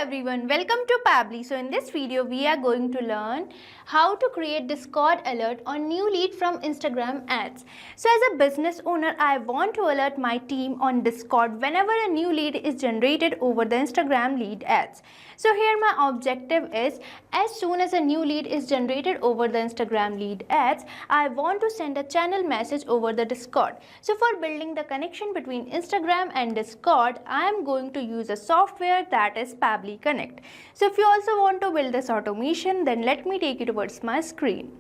everyone, welcome to Pabbly. So in this video we are going to learn how to create Discord alert on new lead from Instagram ads. So as a business owner, I want to alert my team on Discord whenever a new lead is generated over the Instagram lead ads. So here my objective is, as soon as a new lead is generated over the Instagram lead ads, I want to send a channel message over the Discord. So for building the connection between Instagram and Discord, I am going to use a software that is Pabbly Connect. So if you also want to build this automation, then let me take you towards my screen.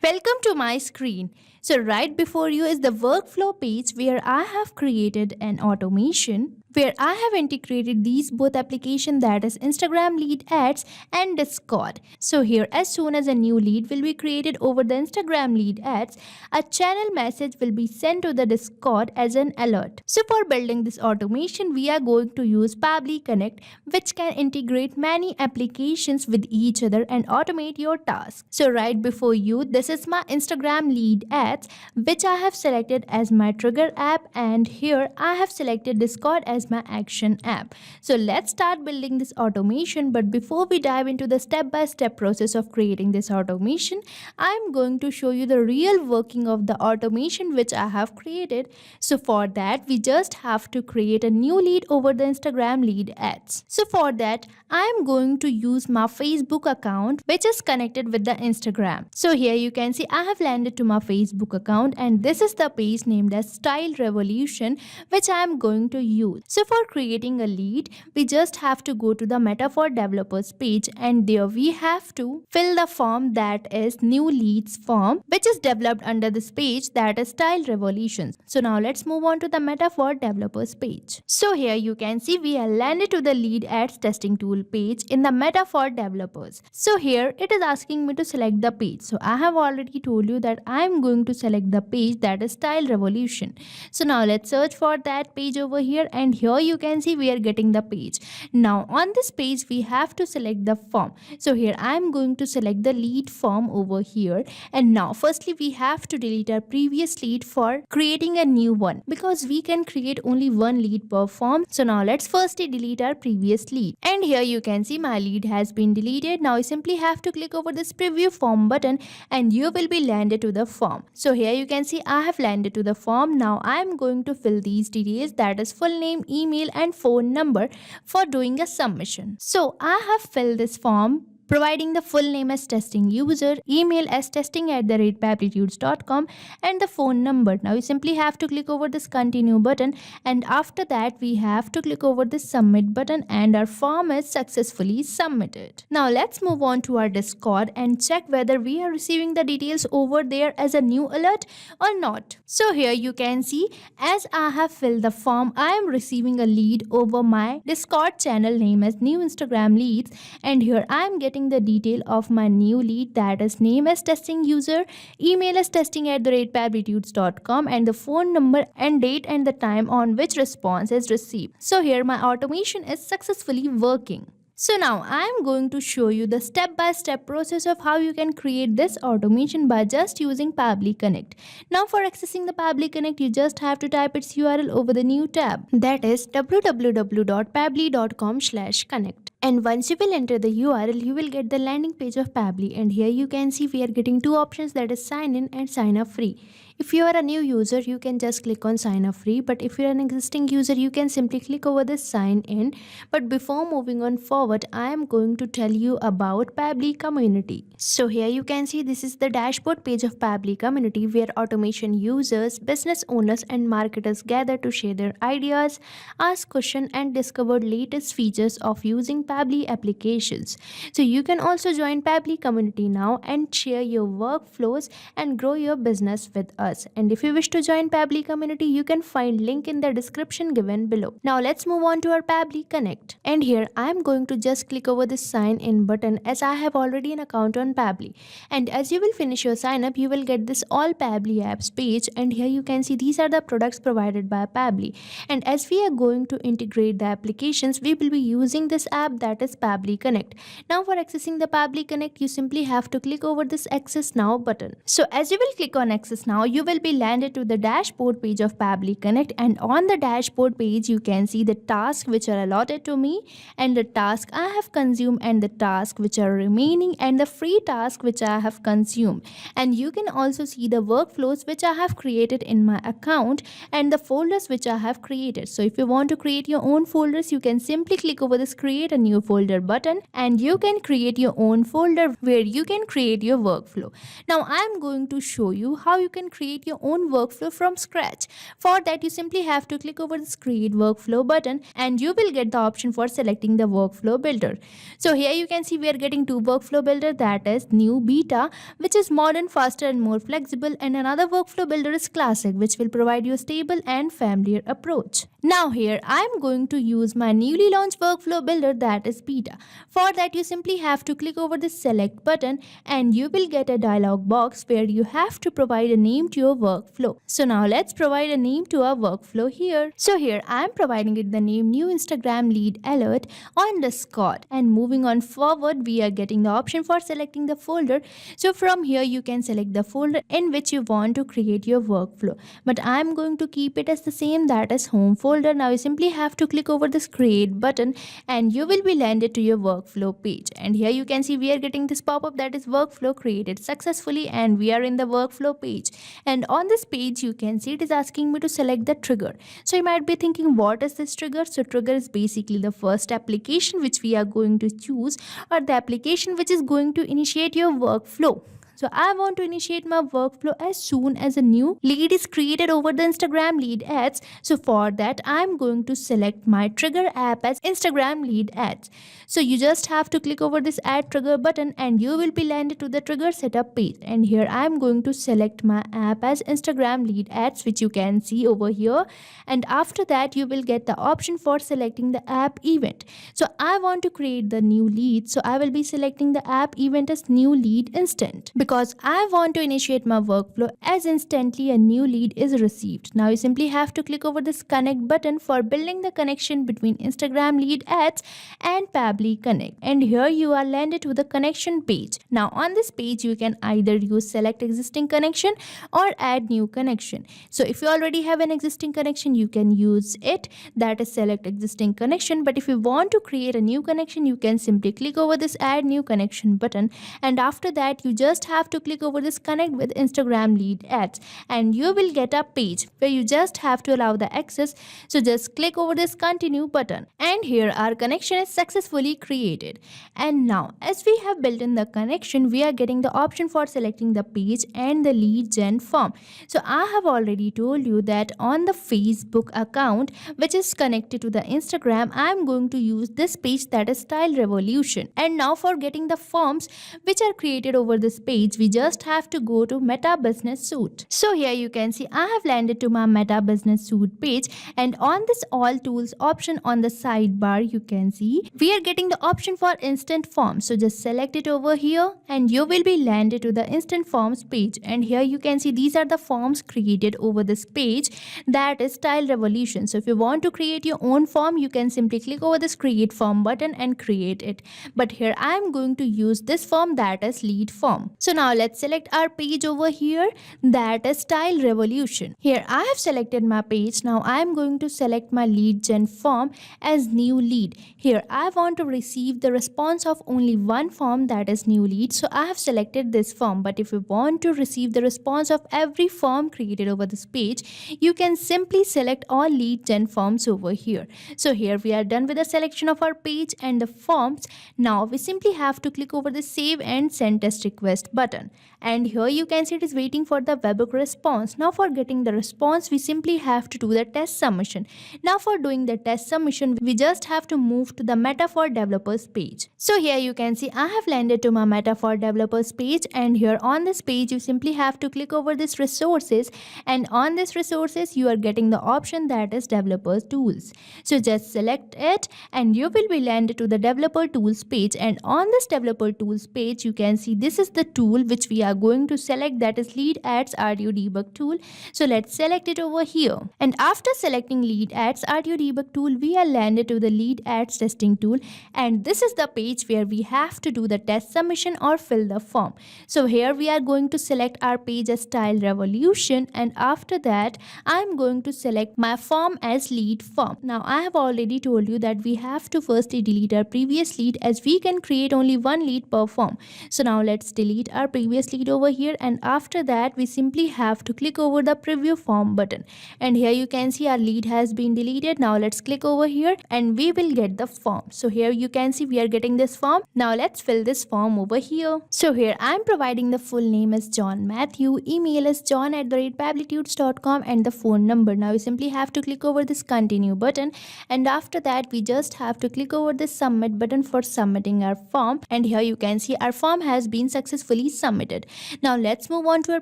Welcome to my screen. So right before you is the workflow page where I have created an automation where I have integrated these both applications, that is Instagram lead ads and Discord. So here, as soon as a new lead will be created over the Instagram lead ads, a channel message will be sent to the Discord as an alert. So for building this automation, we are going to use Pabbly Connect, which can integrate many applications with each other and automate your tasks. So right before you, this is my Instagram lead ads, which I have selected as my trigger app, and here I have selected Discord as my action app. So let's start building this automation, but before we dive into the step-by-step process of creating this automation, I'm going to show you the real working of the automation which I have created. So for that, we just have to create a new lead over the Instagram lead ads. So for that, I'm going to use my Facebook account which is connected with the Instagram. So here you can see I have landed to my Facebook account, and this is the page named as Style Revolution which I am going to use. So for creating a lead, we just have to go to the Metaphor developers page, and there we have to fill the form that is new leads form, which is developed under this page, that is Style Revolutions. So now let's move on to the Metaphor developers page. So here you can see we are landed to the lead ads testing tool page in the Metaphor developers. So here it is asking me to select the page. So I have already told you that I am going to select the page that is Style Revolution. So now let's search for that page over here, and here you can see we are getting the page. Now on this page we have to select the form. So here I am going to select the lead form over here, and now firstly we have to delete our previous lead for creating a new one, because we can create only one lead per form. So now let's firstly delete our previous lead, and here you can see my lead has been deleted. Now you simply have to click over this preview form button and you will be landed to the form. So here you can see I have landed to the form. Now I am going to fill these details, that is full name, email and phone number, for doing a submission. So I have filled this form providing the full name as testing user, email as testing@pablitudes.com, and the phone number. Now you simply have to click over this continue button, and after that we have to click over this submit button, and our form is successfully submitted. Now let's move on to our Discord and check whether we are receiving the details over there as a new alert or not. So here you can see as I have filled the form, I am receiving a lead over my Discord channel name as new Instagram leads, and here I am getting the detail of my new lead, that is name as testing user, email as testing@pablitudes.com, and the phone number and date and the time on which response is received. So here my automation is successfully working. So now I am going to show you the step-by-step process of how you can create this automation by just using Pabbly Connect. Now for accessing the Pabbly Connect, you just have to type its URL over the new tab, that is www.pabbly.com/connect. And once you will enter the URL, you will get the landing page of Pabbly, and here you can see we are getting two options, that is sign in and sign up free. If you are a new user, you can just click on sign up free, but if you are an existing user, you can simply click over this sign in. But before moving on forward, I am going to tell you about Pabbly community. So here you can see this is the dashboard page of Pabbly community, where automation users, business owners and marketers gather to share their ideas, ask questions and discover latest features of using Pabbly applications. So you can also join Pabbly community now and share your workflows and grow your business with us. And if you wish to join Pabbly community, you can find link in the description given below. Now let's move on to our Pabbly Connect, and here I am going to just click over this sign in button, as I have already an account on Pabbly. And as you will finish your sign up, you will get this all Pabbly apps page, and here you can see these are the products provided by Pabbly. And as we are going to integrate the applications, we will be using this app, that is Pabbly Connect. Now for accessing the Pabbly Connect, you simply have to click over this access now button. So as you will click on access now, you will be landed to the dashboard page of Pabbly Connect, and on the dashboard page you can see the tasks which are allotted to me, and the task I have consumed, and the tasks which are remaining, and the free task which I have consumed. And you can also see the workflows which I have created in my account and the folders which I have created. So if you want to create your own folders, you can simply click over this create a new folder button, and you can create your own folder where you can create your workflow. Now I am going to show you how you can create your own workflow from scratch. For that, you simply have to click over this create workflow button, and you will get the option for selecting the workflow builder. So here you can see we are getting two workflow builder, that is new beta, which is modern, faster and more flexible, and another workflow builder is classic, which will provide you a stable and familiar approach. Now here I am going to use my newly launched workflow builder, that is beta. For that, you simply have to click over the select button, and you will get a dialog box where you have to provide a name to your workflow. So now let's provide a name to our workflow here. So here I am providing it the name new Instagram lead alert on Discord, and moving on forward we are getting the option for selecting the folder. So from here you can select the folder in which you want to create your workflow, but I am going to keep it as the same, that is home folder. Now you simply have to click over this create button, and you will be landed to your workflow page, and here you can see we are getting this pop-up, that is workflow created successfully, and we are in the workflow page. And on this page you can see it is asking me to select the trigger. So you might be thinking, what is this trigger? So trigger is basically the first application which we are going to choose, or the application which is going to initiate your workflow. So I want to initiate my workflow as soon as a new lead is created over the Instagram lead ads. So for that, I'm going to select my trigger app as Instagram lead ads. So you just have to click over this add trigger button, and you will be landed to the trigger setup page. And here I'm going to select my app as Instagram lead ads, which you can see over here. And after that, you will get the option for selecting the app event. So I want to create the new lead. So I will be selecting the app event as new lead instant, because I want to initiate my workflow as instantly a new lead is received. Now you simply have to click over this connect button for building the connection between Instagram lead ads and Pabbly Connect, and here you are landed to the connection page. Now on this page you can either use select existing connection or add new connection. So if you already have an existing connection, you can use it, that is select existing connection. But if you want to create a new connection, you can simply click over this add new connection button, and after that you just have to click over this connect with Instagram lead ads, and you will get a page where you just have to allow the access. So just click over this continue button, and here our connection is successfully created. And now as we have built in the connection, we are getting the option for selecting the page and the lead gen form. So I have already told you that on the Facebook account which is connected to the Instagram, I am going to use this page, that is Style Revolution. And now for getting the forms which are created over this page, we just have to go to Meta Business Suite. So here you can see I have landed to my Meta Business Suite page, and on this all tools option on the sidebar you can see we are getting the option for instant forms. So just select it over here, and you will be landed to the instant forms page. And here you can see these are the forms created over this page, that is Style Revolution. So if you want to create your own form, you can simply click over this create form button and create it. But here I am going to use this form, that is lead form. So now let's select our page over here, that is Style Revolution. Here I have selected my page. Now I am going to select my lead gen form as new lead. Here I want to receive the response of only one form, that is new lead. So I have selected this form, but if you want to receive the response of every form created over this page, you can simply select all lead gen forms over here. So here we are done with the selection of our page and the forms. Now we simply have to click over the save and send test request button, and here you can see it is waiting for the webhook response. Now for getting the response, we simply have to do the test submission. Now for doing the test submission, we just have to move to the Meta for Developers page. So here you can see I have landed to my Meta for Developers page, and here on this page you simply have to click over this resources, and on this resources you are getting the option, that is developers tools. So just select it, and you will be landed to the developer tools page, and on this developer tools page you can see this is the tool tool which we are going to select, that is Lead Ads RTO Debug tool. So let's select it over here. And after selecting Lead Ads RTO Debug tool, we are landed to the Lead Ads Testing tool, and this is the page where we have to do the test submission or fill the form. So here we are going to select our page as Style Revolution, and after that I am going to select my form as lead form. Now I have already told you that we have to firstly delete our previous lead, as we can create only one lead per form. So now let's delete our previous lead over here, and after that we simply have to click over the preview form button, and here you can see our lead has been deleted. Now let's click over here and we will get the form. So here you can see we are getting this form. Now let's fill this form over here. So here I am providing the full name as John Matthew, email is john@pablitudes.com, and the phone number. Now we simply have to click over this continue button, and after that we just have to click over this submit button for submitting our form, and here you can see our form has been successfully submitted. Now let's move on to our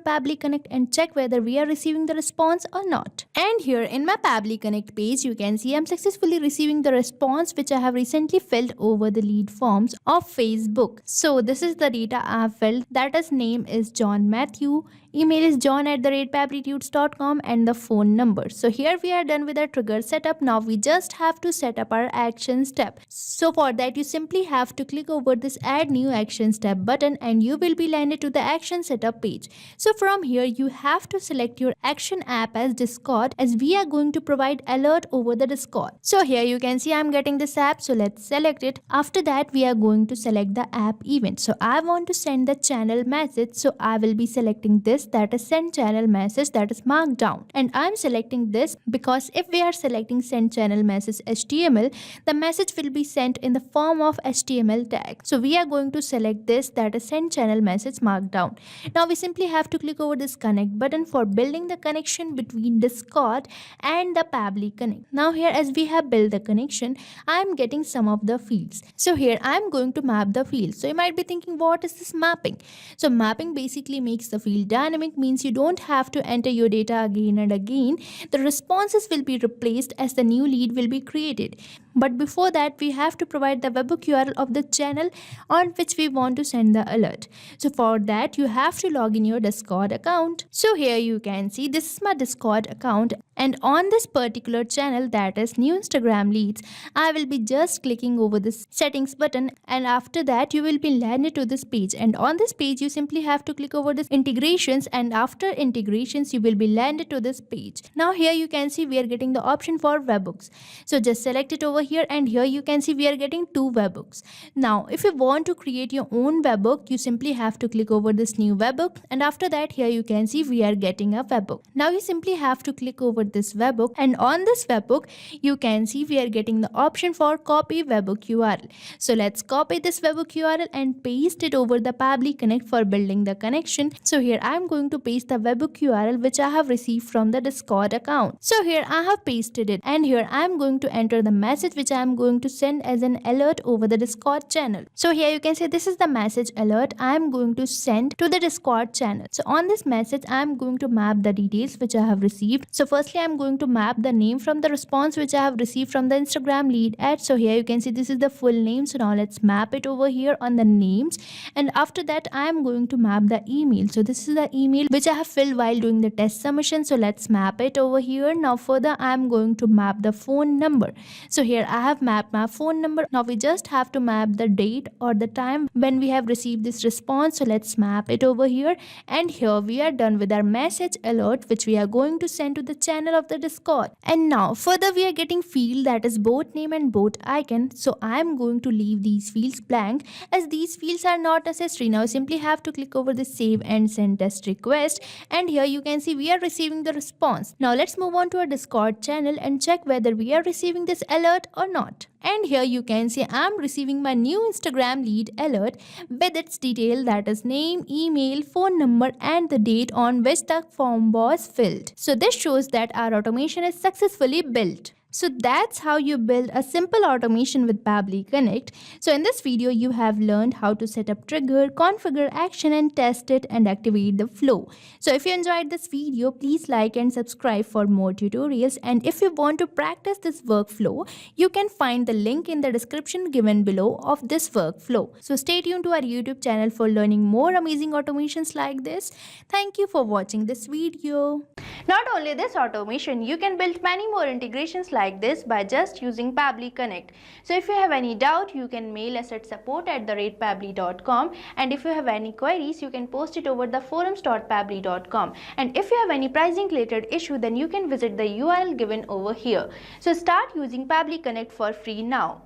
Pabbly Connect and check whether we are receiving the response or not. And here in my Pabbly Connect page you can see I'm successfully receiving the response which I have recently filled over the lead forms of Facebook. So this is the data I have filled, that is name is John Matthew, email is john@pablitudes.com, and the phone number. So here we are done with our trigger setup. Now we just have to set up our action step. So for that you simply have to click over this add new action step button, and you will be landed to the action setup page. So from here you have to select your action app as Discord, as we are going to provide alert over the Discord. So here you can see I'm getting this app, so let's select it. After that we are going to select the app event. So I want to send the channel message, so I will be selecting this, that is send channel message, that is marked down, and I'm selecting this because if we are selecting send channel message HTML, the message will be sent in the form of HTML tag. So we are going to select this, that is send channel message marked down. Now we simply have to click over this connect button for building the connection between Discord and the Pabbly Connect. Now here as we have built the connection, I am getting some of the fields. So here I am going to map the fields. So you might be thinking, what is this mapping? So mapping basically makes the field dynamic, means you don't have to enter your data again and again. The responses will be replaced as the new lead will be created. But before that we have to provide the webhook URL of the channel on which we want to send the alert. So for that you have to log in your Discord account. So here you can see this is my Discord account, and on this particular channel, that is new Instagram leads, I will be just clicking over this settings button, and after that you will be landed to this page, and on this page you simply have to click over this integrations, and after integrations you will be landed to this page. Now here you can see we are getting the option for webhooks. So just select it over here, and here you can see we are getting two webhooks. Now if you want to create your own webhook, you simply have to click over this new webhook, and after that here you can see we are getting a webhook. Now you simply have to click over this webhook, and on this webhook you can see we are getting the option for copy webhook URL. So let's copy this webhook URL and paste it over the Pabbly Connect for building the connection. So here I am going to paste the webhook URL which I have received from the Discord account. So here I have pasted it, and here I am going to enter the message which I am going to send as an alert over the Discord channel. So here you can see this is the message alert I am going to send to the Discord channel. So on this message I am going to map the details which I have received. So firstly I am going to map the name from the response which I have received from the Instagram lead ad. So here you can see this is the full name. So now let's map it over here on the names, and after that I am going to map the email. So this is the email which I have filled while doing the test submission. So let's map it over here. Now further I am going to map the phone number. So here I have mapped my phone number. Now we just have to map the date or the time when we have received this response. So let's map it over here, and here we are done with our message alert which we are going to send to the channel of the Discord. And now further we are getting field, that is bot name and bot icon. So I am going to leave these fields blank as these fields are not necessary. Now simply have to click over the save and send test request, and here you can see we are receiving the response. Now let's move on to our Discord channel and check whether we are receiving this alert or not. And here you can see I am receiving my new Instagram lead alert with its detail, that is name, email, phone number, and the date on which the form was filled. So this shows that our automation is successfully built. So that's how you build a simple automation with Pabbly Connect. So in this video, you have learned how to set up trigger, configure action and test it and activate the flow. So if you enjoyed this video, please like and subscribe for more tutorials. And if you want to practice this workflow, you can find the link in the description given below of this workflow. So stay tuned to our YouTube channel for learning more amazing automations like this. Thank you for watching this video. Not only this automation, you can build many more integrations like this by just using Pabbly Connect. So if you have any doubt, you can mail us at support@pabbly.com, and if you have any queries, you can post it over the forums.pabbly.com. And if you have any pricing related issue, then you can visit the URL given over here. So start using Pabbly Connect for free now.